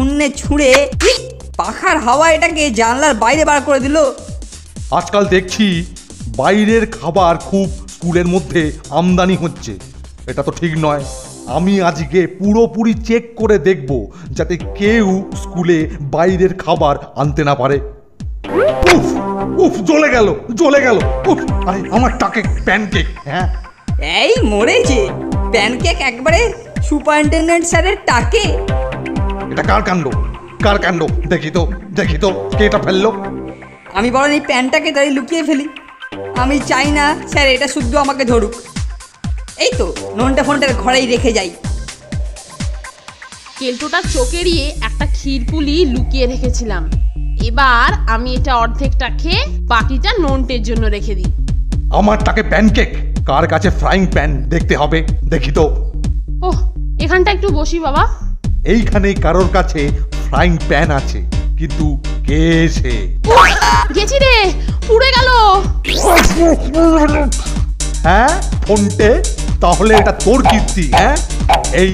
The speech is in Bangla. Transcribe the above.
শূন্যে ছুঁড়ে পাখার হাওয়া এটাকে জানলার বাইরে বার করে দিল। আজকাল দেখছি বাইরের খাবার খুব স্কুলের মধ্যে আমদানি হচ্ছে, এটা তো ঠিক নয়। আমি আজকে পুরোপুরি চেক করে দেখব যাতে কেউ স্কুলে বাইরের খাবার আনতে না পারে। উফ উফ, জ্বলে গেল জ্বলে গেল। উফ, আরে আমার টাকে প্যানকেক। হ্যাঁ, এই মরেছে প্যানকেক একবারে সুপারিনটেন্ডেন্ট স্যারের টাকে। এটা কার কাণ্ড, কার কাণ্ড? দেখি তো দেখি তো, কে এটা ফেললো? আমি বরং এই প্যানটাকে তাই লুকিয়ে ফেলি। আমি চাই না স্যার এটা শুদ্ধ আমাকে ধরুক। এই তো নোনটা ফোনটার ঘরেই রেখে যাই। কেলটোটার চোখ এড়িয়ে একটা ক্ষীরপুলি লুকিয়ে রেখেছিলাম। এবার আমি এটা অর্ধেকটা খেয়ে বাকিটা নোনটের জন্য রেখে দিই। আমার টাকে প্যানকেক, কার কাছে ফ্রাইং প্যান দেখতে হবে, দেখি তো। ওহ, এখানটা একটু বসি বাবা। এইখানে কারোর কাছে ফ্রাইং প্যান আছে, কিন্তু কে সে? গেছি রে, পুড়ে গেল। হ্যাঁ ফোনটে, তাহলে এটা তোর কীর্তি? হ্যাঁ, এই